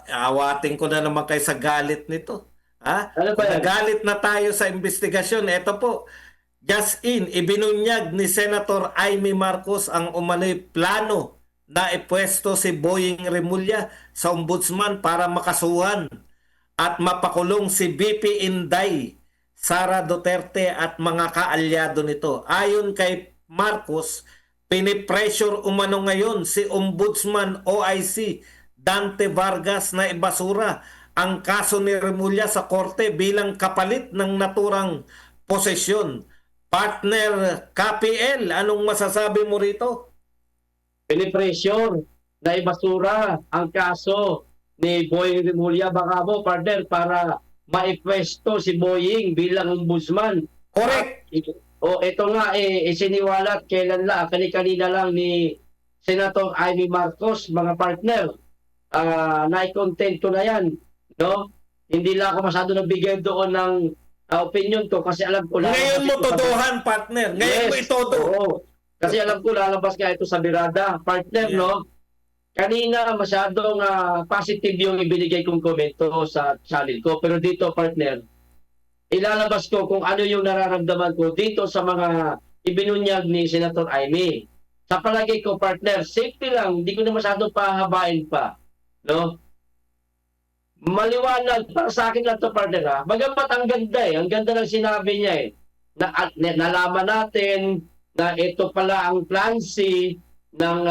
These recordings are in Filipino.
Awatin ko na naman kayo sa galit nito. Ha? Ano ba yan? Nagalit na tayo sa investigasyon. Ito po, just in, ibinunyag ni Senator Amy Marcos ang umano'y plano na ipwesto si Boying Remulla sa ombudsman para makasuhan at mapakulong si BP Inday, Sara Duterte at mga kaalyado nito. Ayon kay Marcos, pinipressure umano ngayon si Ombudsman OIC Dante Vargas na ibasura ang kaso ni Remulla sa korte bilang kapalit ng naturang posesyon. Partner KPL, anong masasabi mo rito? Pinipressure na ibasura ang kaso ni Boying Remulla, baka mo, partner, para maipwesto si Boying bilang ombudsman. Correct. Ito nga, isiniwalat kailan lang, kanina lang ni Senator Amy Marcos, mga partner, naikontento na yan, no? Hindi lang ako masyado nabigay doon ng opinion ko kasi alam ko lang. Ngayon mo todohan, partner. Ngayon mo itodo. Oo. Kasi alam ko lalabas ka ito sa birada. Partner, Yeah. no? Kanina masyadong positive yung ibinigay kong komento sa channel ko. Pero dito, partner, ilalabas ko kung ano yung nararamdaman ko dito sa mga ibinunyag ni Senator Amy. Sa palagay ko, partner, safety lang. Hindi ko na masyadong pahabain pa. No? Maliwanag para sa akin lang to, partner, ha? Bagamat ang ganda Ang ganda ng sinabi niya nalaman natin na ito pala ang plan C ng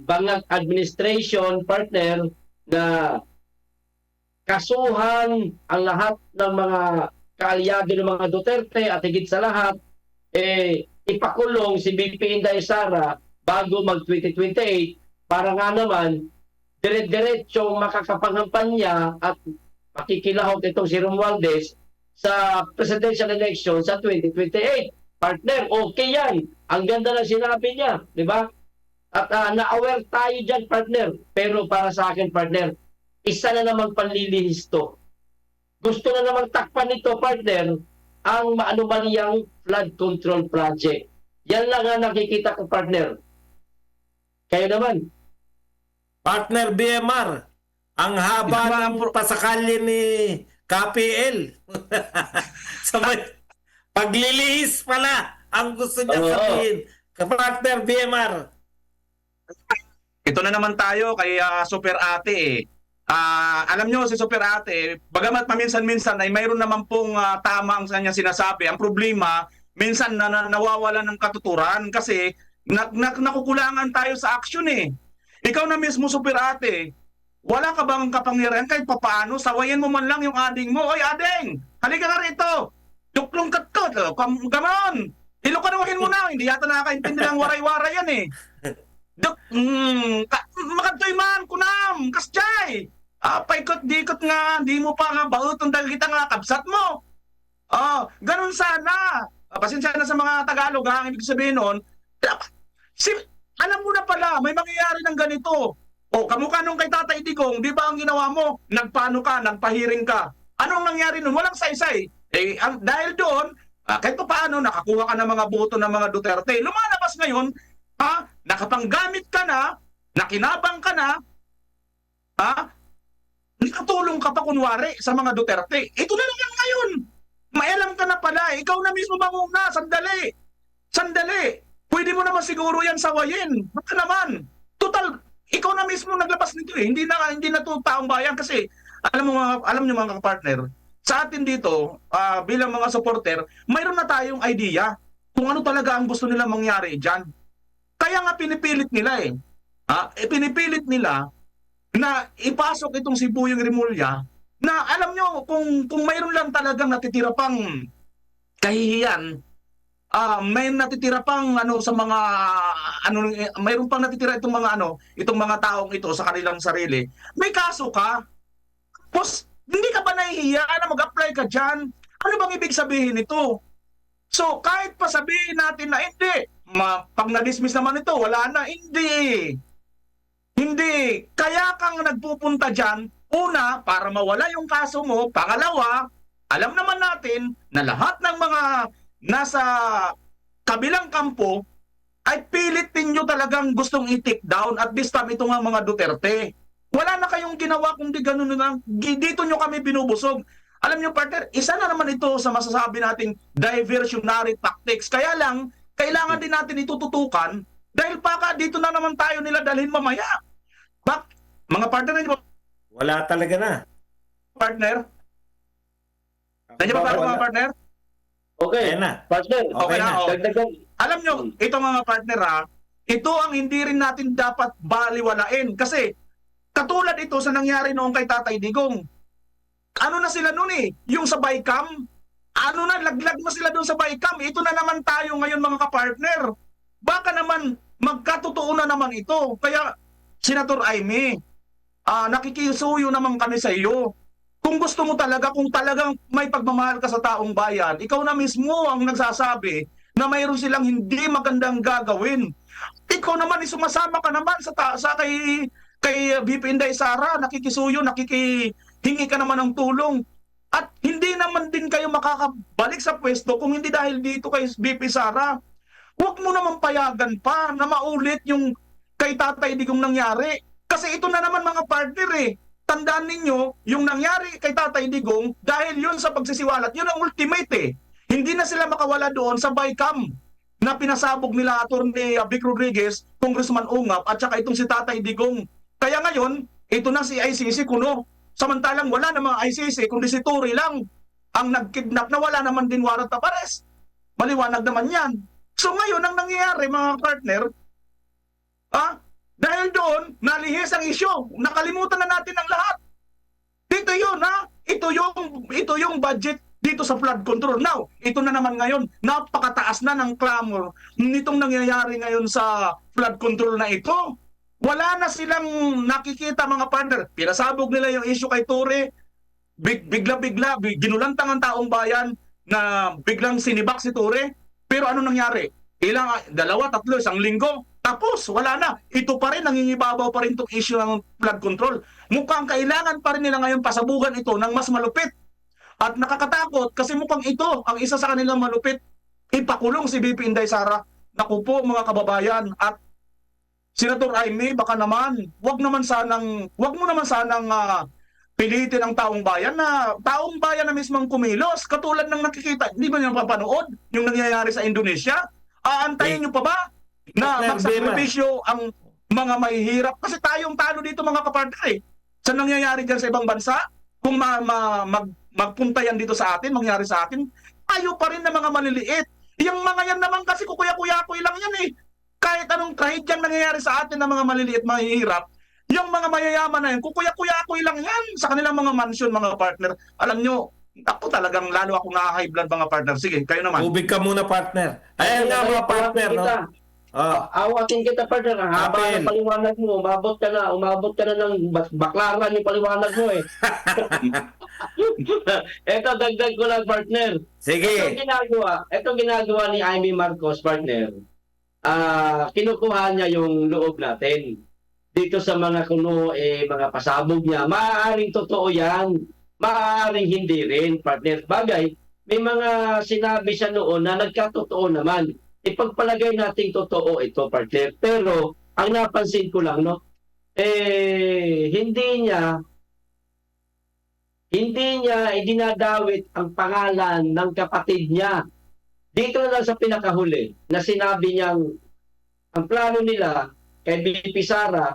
Bangag Administration, partner, na kasuhan ang lahat ng mga kaalyado ng mga Duterte at higit sa lahat, ipakulong si BP Inday Sara bago mag-2028 para nga naman dire-diretsong makakapanghampanya at makikilahok itong si Romualdez sa presidential election sa 2028. Partner, okay yan. Ang ganda ng sinabi niya, di ba? At na-aware tayo dyan, partner. Pero para sa akin, partner, isa na namang panlilihis to. Gusto na namang takpan nito, partner, ang maanumaliyang flood control project. Yan lang ang nakikita ko, partner. Kayo naman. Partner BMR, ang haba ng pasakalye ni KPL. Sa paglilihis pala ang gusto niya sabihin. Partner BMR. Ito na naman tayo kay Super Ate eh. Alam nyo si Super Ate, bagamat paminsan-minsan ay mayroon naman pong tama ang kanya sinasabi. Ang problema, minsan nawawala ng katuturan kasi nakukulangan tayo sa action eh. Ikaw na mismo, Super Ate, wala ka bang kapangyarihan kahit papaano? Sawayan mo man lang yung ading mo. Oy, ading! Halika nga rito! Tuklong katkot! Come on! Hilukanuhin mo na! Hindi yata nakakaintindi ng waray-waray yan eh. Makatoy man, kunam! Kasjay! Paikot-dikot nga, di mo pa nga bautong dahil kita nga kabsat mo. Ganun sana. Pasensya na sa mga Tagalog ha, ang ibig sabihin nun, alam mo na pala, may mangyayari ng ganito. Kamukha nung kay Tatay Digong, di ba ang ginawa mo? Nagpaano ka, nagpahiring ka. Anong nangyari nun? Walang saysay. Dahil doon, kahit pa paano, nakakuha ka ng mga boto ng mga Duterte. Lumalabas ngayon, nakapanggamit ka na, nakinabang ka na, nakatulong ka pa kunwari sa mga Duterte. Ito na lang ngayon. Maialam ka na pala. Ikaw na mismo manguna. Sandali. Sandali. Pwede mo naman siguro yan sawayin. Baka naman. Total, ikaw na mismo naglabas nito eh. Hindi na to taong bayan kasi alam niyo mga partner, sa atin dito, bilang mga supporter, mayroon na tayong idea kung ano talaga ang gusto nila mangyari diyan. Kaya nga pinipilit nila eh. Pinipilit nila na ipasok itong si Boying Remulla na alam nyo, kung mayroon lang talagang natitira pang kahihiyan, may natitira pang sa mga mayroon pang natitira itong mga taong ito sa kanilang sarili. May kaso ka. Tapos hindi ka ba nahihiya na mag-apply ka diyan? Ano bang ibig sabihin nito? So kahit pa sabihin natin na hindi, pag na-dismiss naman ito, wala na, hindi. Hindi. Kaya kang nagpupunta diyan, una, para mawala yung kaso mo. Pangalawa, alam naman natin na lahat ng mga nasa kabilang kampo ay pilit ninyo talagang gustong i-take down at this time ito nga mga Duterte. Wala na kayong ginawa kundi ganun na lang. Dito nyo kami binubusog. Alam nyo, partner, isa na naman ito sa masasabi nating diversionary tactics. Kaya lang, kailangan din natin itututukan dahil baka dito na naman tayo nila dalhin mamaya. Mga partner, nandiyo ba, Wala talaga na. partner? Nandiyo ba tayo, mga partner? Okay. Ayan na. Partner, Okay na, oh. dagdagan. Alam nyo, ito mga partner ha, ito ang hindi rin natin dapat baliwalain. Kasi, katulad ito sa nangyari noong kay Tatay Digong. Ano na sila noon eh? Yung sa Bicam? Ano na, laglag na sila doon sa Bicam. Ito na naman tayo ngayon mga kapartner. Baka naman, magkatotoo na naman ito. Kaya, Senator Aimee, nakikisuyo naman kami sa iyo. Kung gusto mo talaga, kung talagang may pagmamahal ka sa taong bayan, ikaw na mismo ang nagsasabi na mayroon silang hindi magandang gagawin. Ikaw naman, sumasama ka naman sa kay VP Inday Sara, nakikisuyo, nakikihingi ka naman ng tulong. At hindi naman din kayo makakabalik sa pwesto kung hindi dahil dito kay VP Sara. Huwag mo naman payagan pa na maulit yung kay Tatay Digong nangyari. Kasi ito na naman mga partner eh. Tandaan ninyo, yung nangyari kay Tatay Digong, dahil yun sa pagsisiwalat, yun ang ultimate eh. Hindi na sila makawala doon sa Bicam na pinasabog nila Atty. Vic Rodriguez, Congressman Ungap, at saka itong si Tatay Digong. Kaya ngayon, ito na si ICC kuno. Samantalang wala namang ICC, kundi si Tory lang ang nagkidnap na wala naman din warrant of arrest. Maliwanag naman yan. So ngayon, ang nangyayari mga partner, dahil doon, nalihis ang isyo. Nakalimutan na natin ang lahat. Dito yun, ha? Ito yung budget dito sa flood control. Now, ito na naman ngayon, napakataas na ng clamor nitong nangyayari ngayon sa flood control na ito. Wala na silang nakikita mga partner. Pinasabog nila yung issue kay Tory. Bigla-bigla, ginulantang ang taong bayan na biglang sinibak si Tory. Pero ano nangyari? Dalawa, tatlo, isang linggo. Tapos, wala na. Ito pa rin, nangingibabaw pa rin itong issue ng flood control. Mukhang kailangan pa rin nila ngayon pasabugan ito ng mas malupit. At nakakatakot kasi mukhang ito ang isa sa kanilang malupit. Ipakulong si VP Inday Sara. Naku po mga kababayan. At Senator Aimee, baka naman, wag mo naman sanang pilitin ang taong bayan na mismong kumilos. Katulad ng nakikita, hindi ba niyo papanood yung nangyayari sa Indonesia? Aantayin niyo pa ba na magsakripisyo ang mga mahihirap? Kasi tayong talo dito mga kapartner eh. Sa nangyayari dyan sa ibang bansa, kung magpunta yan dito sa atin, mangyari sa atin, tayo pa rin na mga maliliit. Yung mga yan naman kasi kukuya-kuya-kuy lang yan eh. Kahit anong trahedyang nangyayari sa atin ng mga maliliit, mahihirap, yung mga mayayaman na yan, kukuya-kuya-kuy lang yan sa kanilang mga mansion, mga partner. Alam nyo, ako talagang lalo ako na-high blood mga partner. Sige, kayo naman. Ubig ka muna, partner. Ayan nga mga partner, no? Awatin kita, partner. Haba ng paliwanag mo. Umabot ka na ng baklaran yung paliwanag mo eh. Ito, dagdag ko lang, partner. Sige. Ito ginagawa ni Aimee Marcos, partner. Kinukuha niya yung loob natin. Dito sa mga mga pasabog niya, maaaring totoo yan. Maaaring hindi rin, partner. Bagay, may mga sinabi siya noon na nagkatotoo naman. Ipagpalagay nating totoo ito, partner. Pero, ang napansin ko lang, no, hindi niya idinadawit ang pangalan ng kapatid niya. Dito na lang sa pinakahuli na sinabi niyang ang plano nila kay VP Sara,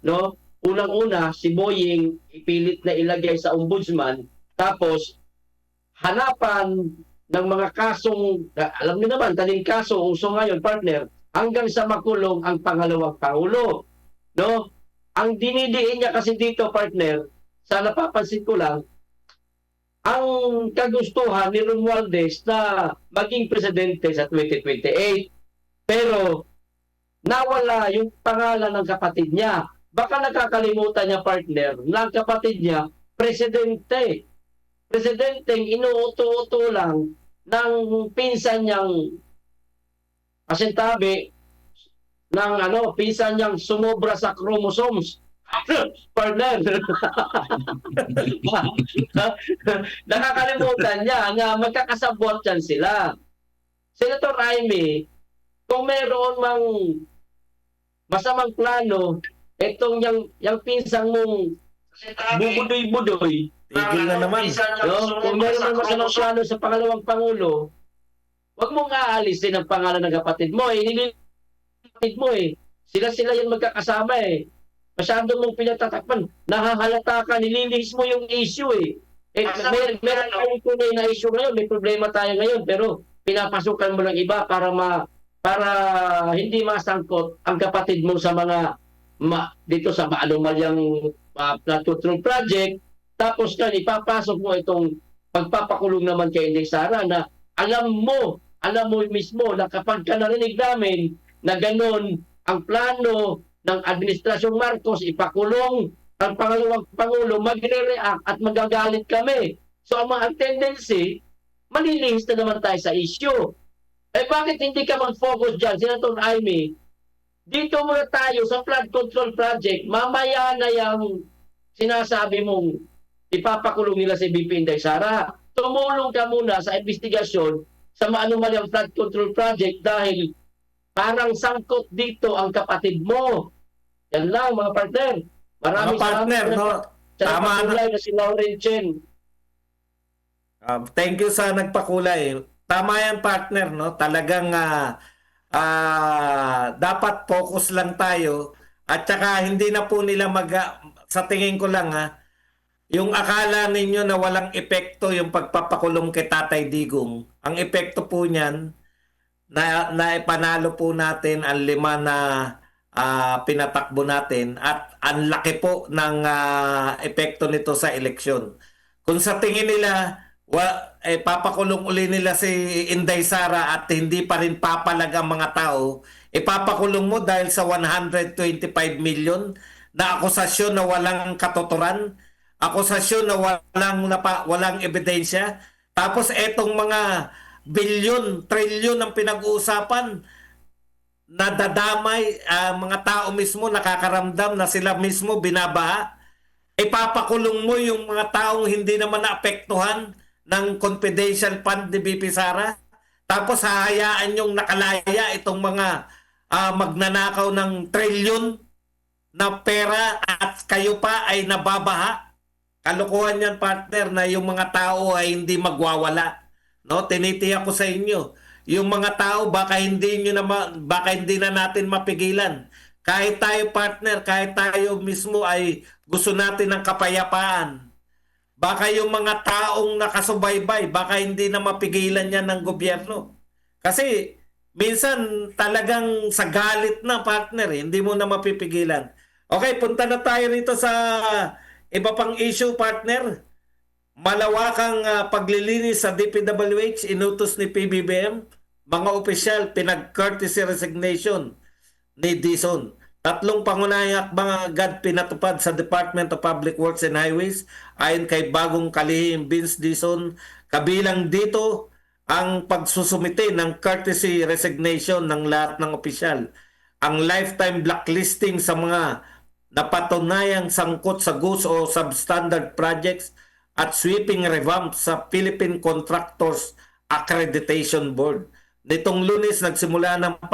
no, unang-una si Boying ipilit na ilagay sa ombudsman, tapos hanapan ng mga kasong, alam niyo naman, taling kaso uso ngayon, partner, hanggang sa makulong ang pangalawang pangulo, no? Ang dinidiin niya kasi dito, partner, sa napapansin ko lang, ang kagustuhan ni Romualdez na maging presidente sa 2028. Pero nawala yung pangalan ng kapatid niya. Baka nakakalimutan niya, partner, na ang kapatid niya, presidente. Presidenteng inuuto-uto lang ng pinsan niyang asintabi ng pinsan niyang sumobra sa chromosomes. Partner. Nakakalimutan niya na magkakasabot yan sila. Senator Aimee, kung mayroon mang masamang plano Itong yung pinsang mong bubudoy-budoy, Tigil na naman. no? Kung meron naman masamang plano sa pangalawang Pangulo, wag mong aalisin ang pangalan ng kapatid mo. Kapatid mo eh. Sila yung magkakasama eh. Masyado mong pinatatakpan. Nahahalata ka, nililihis mo yung issue eh. Meron tayong tunay na issue ngayon, may problema tayo ngayon, pero pinapasukan mo ng iba para hindi masangkot ang kapatid mo sa mga dito sa maanumalyang flood control project. Tapos kan ipapasok mo itong pagpapakulong naman kay Inday Sara na alam mo mismo na kapag ka narinig namin na ganun ang plano ng Administrasyong Marcos ipakulong ang pangalawang Pangulo, magre-react at magagalit kami. So ang mga tendency, malilihis na naman tayo sa issue. Eh bakit hindi ka mag-focus dyan, Senator Amy? Dito muna tayo sa flood control project, mamaya na yung sinasabi mong ipapakulong nila si BP Inday Sara. Tumulong ka muna sa investigasyon sa maanumalyang flood control project dahil parang sangkot dito ang kapatid mo. Yan lang mga partner. Maraming Mga partner, no? Tama na. na si Lauren Chen. Thank you sa nagpakulay. Tama yan, partner, no? Talagang dapat focus lang tayo at saka hindi na po nila sa tingin ko lang yung akala ninyo na walang epekto yung pagpapakulong kay Tatay Digong. Ang epekto po niyan na ipanalo po natin ang 5 na pinatakbo natin at ang laki po ng epekto nito sa eleksyon. Kung sa tingin nila papakulong uli nila si Inday Sara at hindi pa rin papalag ang mga tao, ipapakulong mo dahil sa 125 million na akusasyon na walang katuturan, akusasyon na walang ebidensya, tapos etong mga bilyon, trilyon ang pinag-uusapan, nadadamay, mga tao mismo nakakaramdam na sila mismo binabaha, ipapakulong mo yung mga taong hindi naman naapektuhan ng confidential fund ni BP Sara, tapos hahayaan yung nakalaya itong mga magnanakaw ng trilyon na pera at kayo pa ay nababaha. Kalokohan yan, partner, na yung mga tao ay hindi magwawala. No, tinitiyak ko sa inyo, yung mga tao baka hindi na natin mapigilan. Kahit tayo, partner, kahit tayo mismo ay gusto natin ng kapayapaan. Baka yung mga taong nakasubaybay, baka hindi na mapigilan yan ng gobyerno. Kasi minsan talagang sa galit na, partner, hindi mo na mapipigilan. Okay, punta na tayo rito sa iba pang issue, partner. Malawakang paglilinis sa DPWH, inutos ni PBBM, mga opisyal, pinag-courtesy resignation ni Dizon. 3 pangunahing akbang agad pinatupad sa Department of Public Works and Highways ayon kay bagong kalihim Vince Dizon. Kabilang dito ang pagsusumite ng courtesy resignation ng lahat ng opisyal, ang lifetime blacklisting sa mga napatunayang sangkot sa GUS o substandard projects, at sweeping revamp sa Philippine Contractors Accreditation Board. Nitong Lunes, nagsimula ng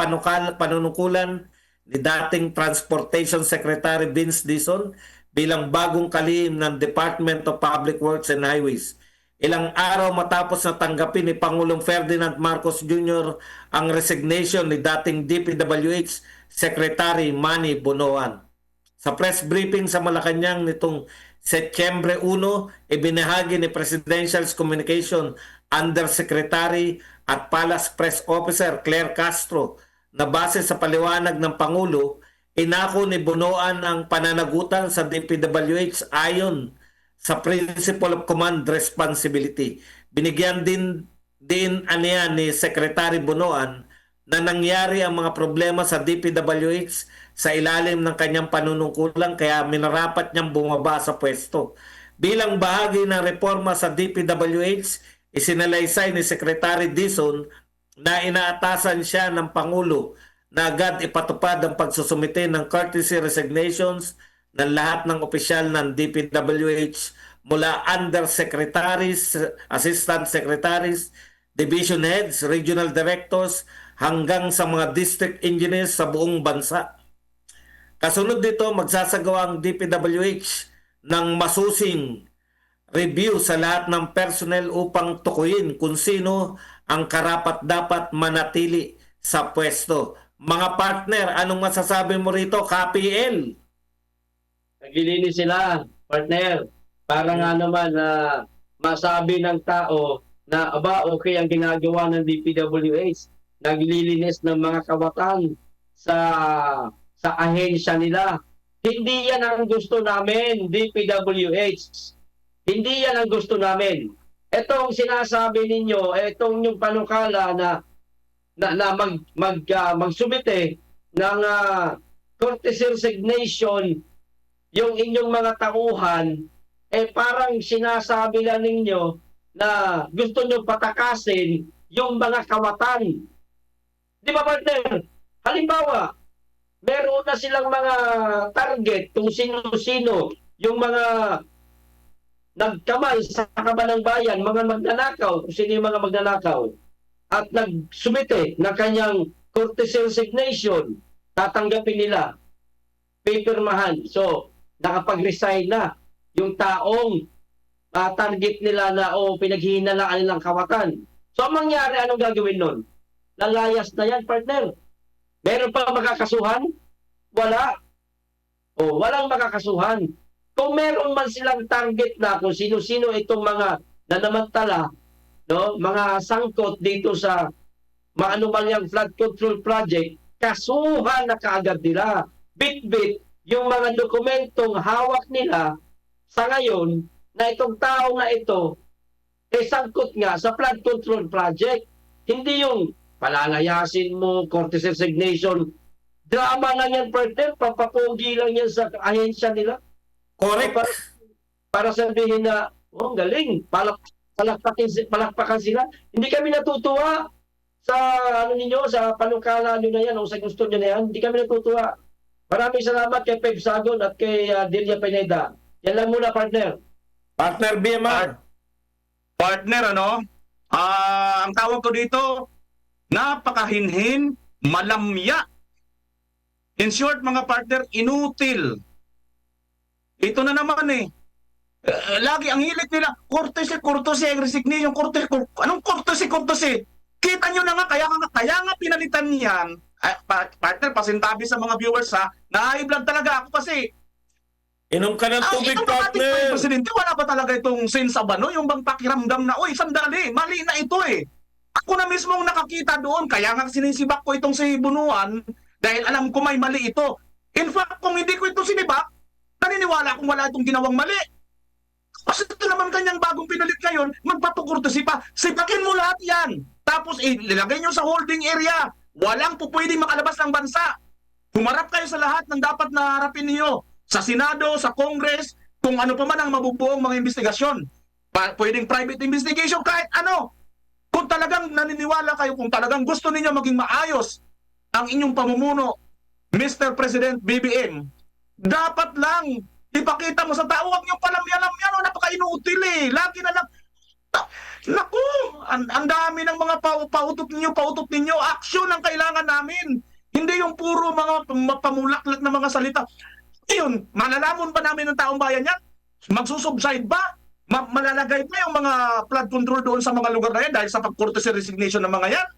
panunukulan ni dating Transportation Secretary Vince Dizon bilang bagong kalihim ng Department of Public Works and Highways. Ilang araw matapos na tanggapin ni Pangulong Ferdinand Marcos Jr. ang resignation ni dating DPWH Secretary Manny Bonoan. Sa press briefing sa Malacanang nitong Setyembre 1, ibinahagi ni Presidential Communication Undersecretary at Palace Press Officer Claire Castro na base sa paliwanag ng Pangulo, inako ni Bonoan ang pananagutan sa DPWH ayon sa Principle of Command Responsibility. Binigyan din aniya ni Secretary Bonoan na nangyari ang mga problema sa DPWH sa ilalim ng kanyang panunungkulan kaya minarapat niyang bumaba sa pwesto. Bilang bahagi ng reforma sa DPWH, isinalaysay ni Secretary Dizon na inaatasan siya ng Pangulo na agad ipatupad ang pagsusumite ng courtesy resignations ng lahat ng opisyal ng DPWH mula undersecretaries, assistant secretaries, division heads, regional directors, hanggang sa mga district engineers sa buong bansa. Kasunod dito, magsasagawa ang DPWH ng masusing review sa lahat ng personnel upang tukuyin kung sino ang karapat-dapat manatili sa pwesto. Mga partner, anong masasabi mo rito, KPL? Naglilinis sila, partner. Para nga naman na masabi ng tao na aba, okay ang ginagawa ng DPWH. Naglilinis ng mga kawatan sa ahensya nila. Hindi yan ang gusto namin, DPWH. Hindi yan ang gusto namin. Etong sinasabi ninyo, etong yung panukala na magsumite ng courtesy resignation yung inyong mga tauhan, parang sinasabi lang ninyo na gusto nyo patakasin yung mga kawatan. Di ba, partner? Halimbawa, meron na silang mga target kung sino-sino yung mga nagkamay sa kabanang bayan, mga magnanakaw, kung sino yung mga magnanakaw, at nagsumite ng kanyang courtesy resignation, tatanggapin nila, pipirmahan. So, nakapag-resign na yung taong target nila na pinaghihinalaan nilang kawatan. So, ang mangyari, anong gagawin nun? Lalayas na yan, partner. Meron pa makakasuhan? Wala. Walang makakasuhan. Kung meron man silang target na kung sino-sino itong mga nanamantala, no, mga sangkot dito sa maanumalyang flood control project, kasuhan na kaagad nila. Bit-bit yung mga dokumentong hawak nila sa ngayon na itong tao na ito sangkot nga sa flood control project. Hindi yung palalayasin mo, courtesy resignation. Drama lang yan, partner. Papapogi lang yan sa ahensya nila. Correct. Para sabihin na, ang galing, palakpakan sila. Hindi kami natutuwa sa ninyo, sa panukala nyo na yan, o sa gusto nyo na yan. Hindi kami natutuwa. Maraming salamat kay Pep Sagon at kay Delia Pineda. Yan lang muna, partner. Partner BMR. Partner, ang tawag ko dito, napakahinhin, malamya. In short, mga partner, inutil. Ito na naman lagi ang hilig nila, courtesy, resignation, anong courtesy? Kita nyo na nga, kaya nga pinalitan niyan. Partner, pasintabi sa mga viewers na-high-blood talaga ako kasi Inom ka ng tubig, itong ating partner. presidente, wala ba talaga itong sense of yung bang pakiramdam na, uy, sandali, mali na ito Ako na mismo ang nakakita doon, kaya nga sinisibak ko itong si Bunuan dahil alam ko may mali ito. In fact, kung hindi ko ito sinibak, naniniwala akong wala itong ginawang mali. Kasi ito naman kanyang bagong pinalit ngayon, magpapakurtesi pa. Sipakin mo lahat yan. Tapos ilagay nyo sa holding area. Walang pupwedeng makalabas ng bansa. Humarap kayo sa lahat ng dapat na harapin niyo. Sa Senado, sa Congress, kung ano pa man ang mabubuong mga investigasyon. Pwedeng private investigation, kahit ano. Kung talagang naniniwala kayo, kung talagang gusto ninyo maging maayos ang inyong pamumuno, Mr. President BBM, dapat lang ipakita mo sa tao, huwag nyo palamyan-lamyan, napaka-inuutil Lagi na lang, naku, ang dami ng mga pautot ninyo, aksyon ang kailangan namin. Hindi yung puro mga pamulaklak na mga salita. Ayun, malalamon ba namin ng taong bayan yan? Magsusubside ba? Malalagay pa yung mga flood control doon sa mga lugar na yan dahil sa pag-courtesy resignation ng mga yan?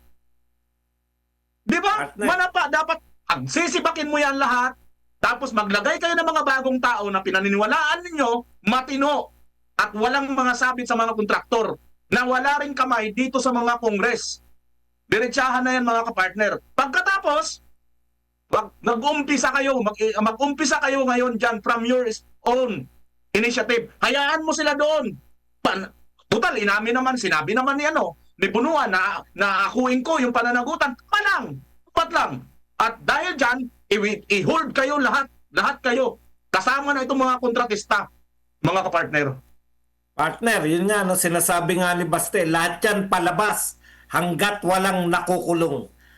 Di ba? Manapa, dapat sisibakin mo yan lahat. Tapos maglagay kayo ng mga bagong tao na pinaniniwalaan ninyo, matino, at walang mga sabit sa mga kontraktor, na wala rin kamay dito sa mga kongres. Diretsahan na yan, mga kapartner. Pagkatapos, mag-umpisa kayo ngayon dyan from your own initiative. Hayaan mo sila doon. Total, sinabi naman ni Bunuan na akuin ko yung pananagutan. Upat lang. At dahil dyan, i-hold kayo lahat kayo. Kasama na itong mga kontratista, mga kapartner. Partner, yun nga, sinasabi nga ni Baste, lahat yan palabas hanggat walang nakukulong.